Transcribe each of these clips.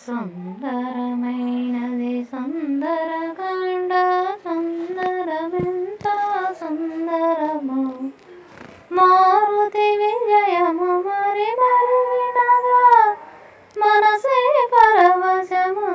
సుందరమైనది సుందరకాండ సుందరమెంత సుందరము మారుతి విజయము మరి మరి వినగా మనసే పరవశముందునుగా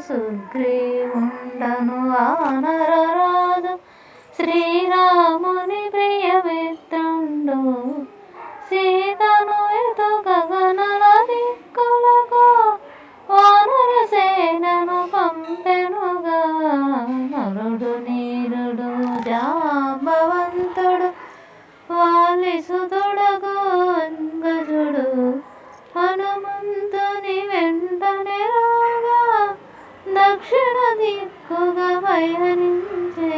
సుగ్రీవుండను వానరరాజు శ్రీరాముని ప్రియమిత్రుండు సీతను ఎతుకగనల దిక్కులకు వానర సేనను పంపెనుగా నరుడు నీరుడు జాంబవంతుడు వాలిసుతుడగు గజుడు హనుమంతుని వెంటనే రాగా దక్షిణ దిక్కుగా పయనించే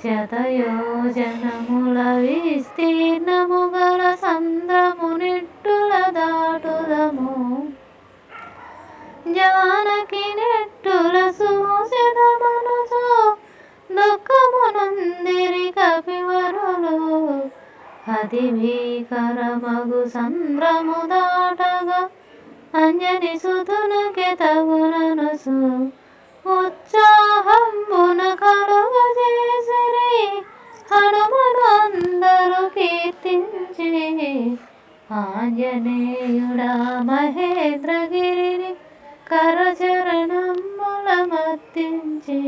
శతయోజనముల విస్తీర్ణము గల సంద్రము నిట్టుల దాటుదము జానకి నెట్టుల సూచన మనసు దుఃఖమునందిరి కపివరులు అతి భీకరమగు సంద్రము దాటగా అంజని సుతునకి తగుననసు ఉత్సాహంబున కలుగజేసిరి హనుమను అందరూ కీర్తించి ఆంజనేయుడా మహేంద్రగిరిని కరచరణముల మర్తించి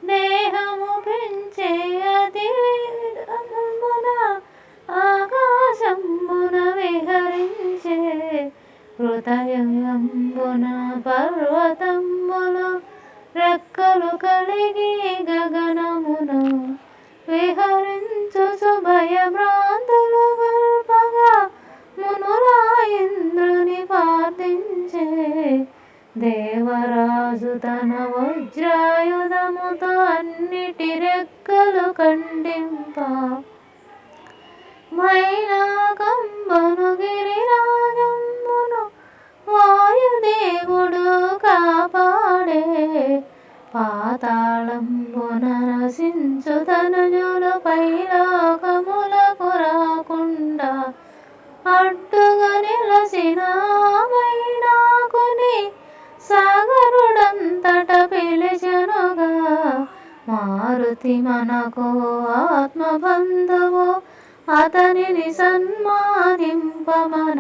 దేహము పెంచే అతి వేగమున ఆకాశంబున విహరించే హృదయంబున పర్వతములు రెక్కలు కలిగి గగనమును విహరించు సుభయభ్రాంతులు గల్పగా మునులా ఇంద్రుని ప్రార్థించే దేవరాజు తన వజ్రాయుధముతో అన్నిటి రెక్కలు ఖండింప మైనాకంబను గిరిరాజంబును వాయుదేవుడు కాపాడే పాతాళంబున నశించు తనయులు పైలోకములకు రాకుండా అడ్డుగా నిలసిన మైనాకుని సాగరుడంతట పిలిచెనుగా మారుతి మనకు ఆత్మబంధువు అతనిని సన్మానింపమన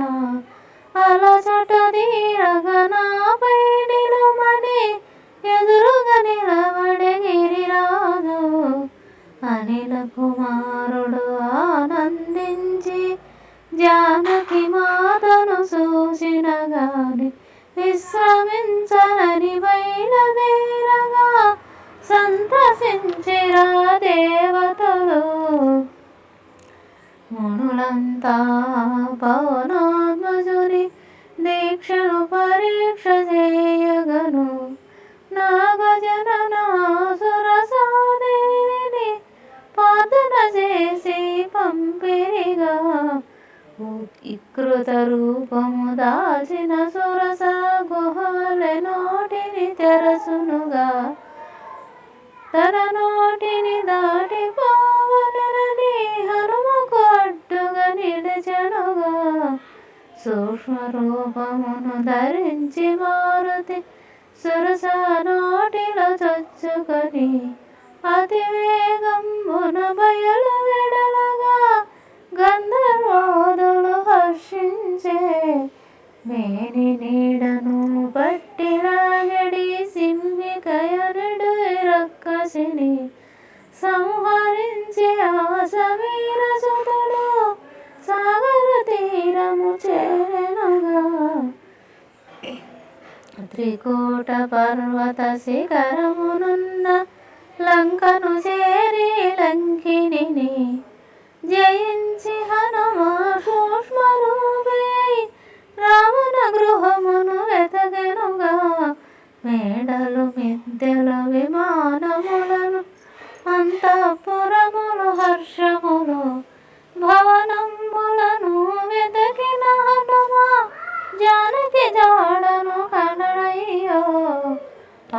అలచట తీరగనాపై నిలుమని ఎదురుగా నిలబడే గిరిరాజు అనిల కుమారుడు ఆనందించి జానకి మాతను చూసిన గాని విశ్రమించనని బయలుదేరగా సంతసించిరా దేవతలు మునులంతా పవనాత్మజుని దీక్షను పరీక్ష చేయగను నాగజననాసురసాదేవిని ప్రార్థన చేసి పంపిరిగా వికృత రూపము దాల్చిన సురస గుహల నోటిని తెరసునుగా తన నోటిని దాటిపోవలనని హనుమకు అడ్డుగా నిలిచెనుగా సూక్ష్మ రూపమును ధరించి మారుతి సురస నోటిలో చొచ్చుకొని అతి వేగంబున బయలు వెడలగా గంధర్వాదులు హర్షించే మేని నీడను పట్టిలాగడి సింహికయనుడు రక్కసిని సంహరించి ఆ సమీర సుతుడు సాగర తీరము చేరెనుగా త్రికూట పర్వత శిఖరమునున్న లంకను చేరి లంకిని జయించి హనుమ సూక్ష్మరూపై రావణ గృహమును వెతకెనుగా మేడలు మిద్దెలు విమానములను అంతఃపురములు హర్షములు భవనములను వెతకిన హనుమ జానకి జాడను కనడయ్యో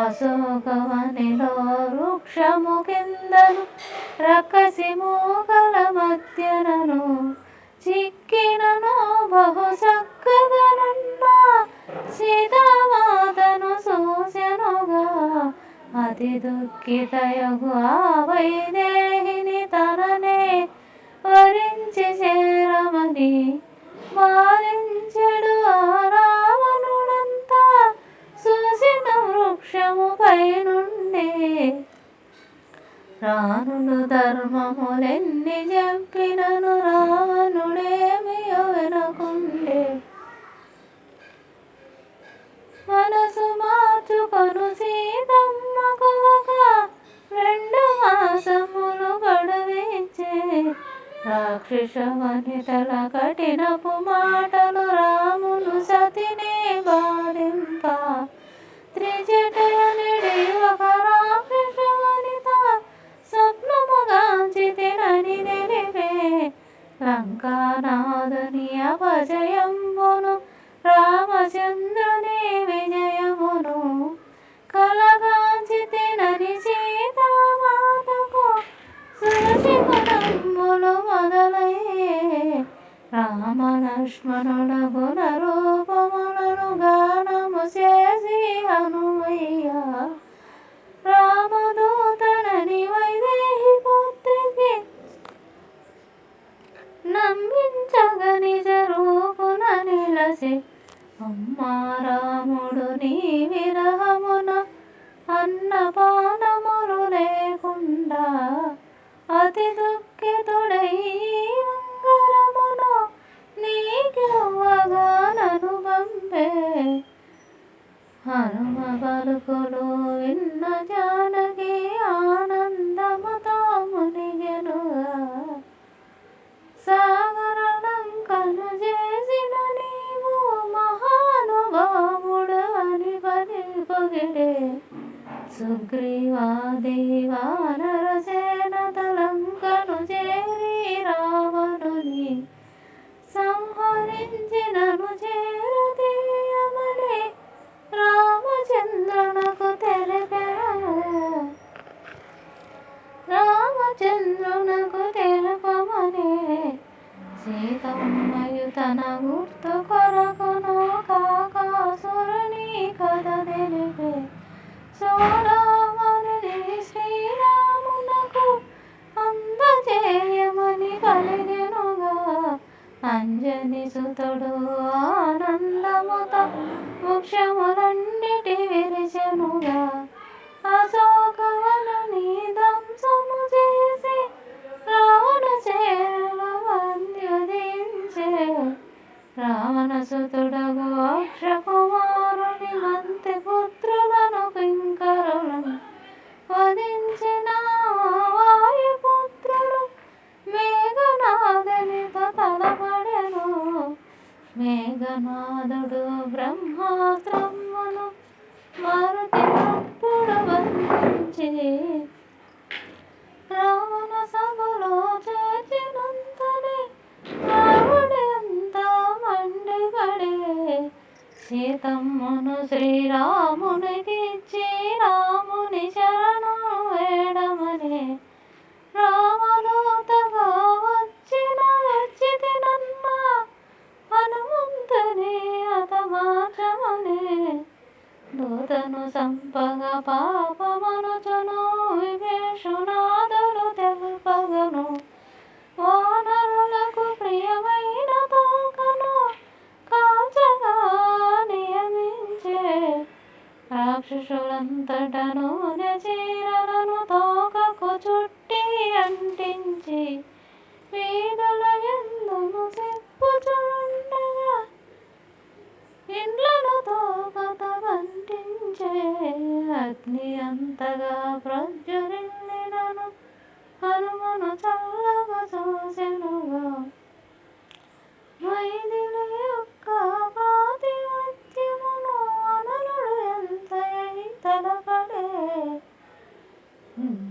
అశోకవనిలో వృక్షము కిందను రక్కసి మూకల మధ్యనను చిక్కినను బహు చక్కగనున్నా దుఃఖితయగు ఆ వైదేహిని తననే వరించి చేరమని వారించెడు ఆ రావణుడంతా చూసిన వృక్షముపై నుండి. రానుడు ధర్మములెన్ని చెప్పినను రావణుడేమియో వినకుండే. మనసు మార్చుకొను సీతమ్మకు ఒక 2 మాసములు గడువిచ్చే. రాక్షస వనితల కఠినపు మాటలు రామును సతిని బాధింప. త్రిజటయనిడి ఒక రాక్షస వనిత స్వప్నముగాంచి తినని తెలిపే. లంకానాథుని అపజయంబును రామచంద్రుని విజయమును కలగాంచి తినని సీతామాతకు సురసిగుణములు మొదలయ్యే. రామలక్ష్మణుల గుణ రూపములను గానము చేసి హనుమయ్య. రామదూతనని వైదేహి పుత్రికి నమ్మించగ నిజ రూపున నిలసి. అమ్మా రాముడు నీ విరహమున అన్నపానములు లేకుండా అతి దుఃఖితుడై మంగళమును నీకివ్వగా నన్ను పంపే. హనుమ పలుకులు విన్న జానకి ఆనందముతో మునిగెనుగా. సాగరలంకను చేసిన నీవు మహానుభావుడు అని పొగిడే. సుగ్రీవాది వానరసేనత లంకను చేరి రావణుని సంహరించినను చేరతీయమని రామచంద్రునకు తెలిపారు. రామచంద్రునకు తెలుపమని సీతమ్మయు తన గుర్తు కొరకును కాకాసురుని కథ తెలిపే. చూడమని శ్రీరామునకు అందజేయమని కలిగెనుగా. అంజని సుతుడు ఆనందముతో వృక్షములన్నిటి విరిచెనుగా. అశోకవనని ధ్వంసము చేసి రావణ చేరల వంద్యుదించే. రావణసుతుడగు అక్షకుమారుని మంత్రి పుత్రులను కింకరులను వధించిన వాయుపుత్రుడు మేఘనాథునితో తలపడెను. మేఘనాథుడు బ్రహ్మాస్త్రమును మారుతి అప్పుడు బంధించి రావణ సభలో చేర్చినంతనే రావణుడంతా మండిపడే. సీతమ్మను శ్రీరామునికిచ్చి రాముని శరణు వేడమని రామదూతగా వచ్చితినన్న హనుమంతుని హతమార్చమని. దూతను సంపగ పాపమనుచును విభీషణాదుడు తెలుపగను. వానరులకు ప్రియమైన తోకను కాచగా నియమించే. రాక్షసులంతటను చీరలను తోకకు చుట్టి అంటించి వీధుల యందును సిప్పుచుండగా ఇండ్లను తోకతో బంధించే. అగ్ని అంతగా ప్రజ్వరిల్లినను హనుమను చల్లగా చూసెనుగా. మైథిలి యొక్క ప్రాతినిధ్యమును అనలుడు ఎంతయై తలపడే.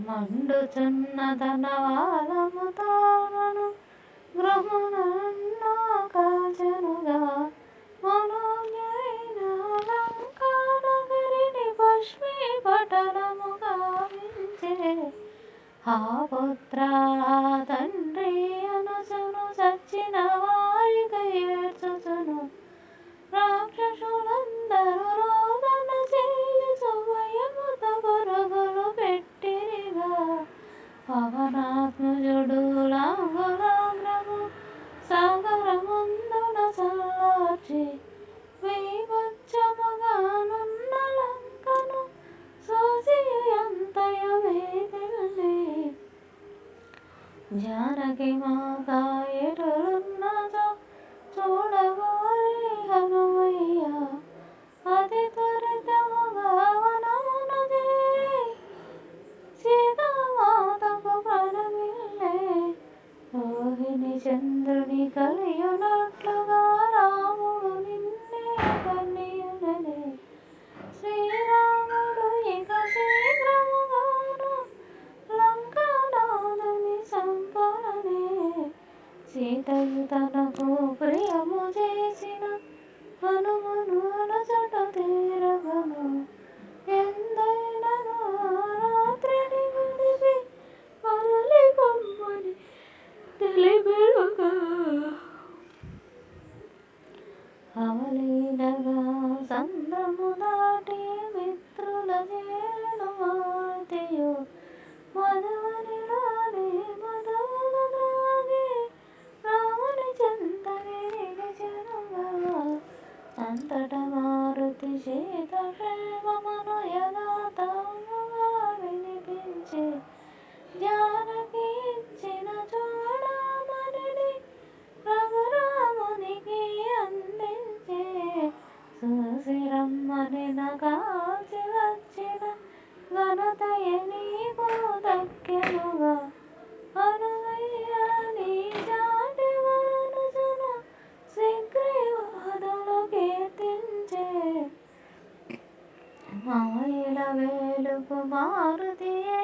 మండుచున్న తన వాలముతోనను గృహమునన్ను కాచెనుగా. మనోజ్ఞైన లంకానగరిని భస్మీపటలము గావించే. ఆ పుత్ర తండ్రి అనుసును చచ్చిన వారికి ఏడ్చుచును. రాక్షసులందరూ రోదన చేయుచు భయముతో పరుగులు మహిమగ ఎటురున్నదో చూడగోరి హనుమయ్య అతి త్వరితముగా వనమున చేరి సీతామాతకు ప్రణమిల్లే రోహిణి చంద్రుని కలియునట్లుగా రాముడు నిన్నే కన్నియుననే శ్రీరాముడు ఇక శీఘ్రముగాను లంకానాథుని సంపననే సీతయు తనకు ప్రియము చేసిన హనుమను అలసట తీరగను ఎందైనను రాత్రిని గడిపి మరలి పొమ్మని తెలిపెరుగా అవలీలగా సంద్రము దాటి మిత్రుల చేరను మాతయు మధవని రాని మధవనాగి రాముని చెంతని నిలిచెనుగా అంతట మారుతి సీత క్షేమమును యథాతముగా వినిపించే జానకి ఇచ్చిన చూడమని రఘురామునికి అందించే సుశిరమ్మని నగాల్చి వచ్చిన ఘనతయ నీకు దక్కెనుగా హనుమయ్య నీ జాటి మనసున శీఘ్రవాదులు కీర్తించే మాయల వేలుపు మారుతియే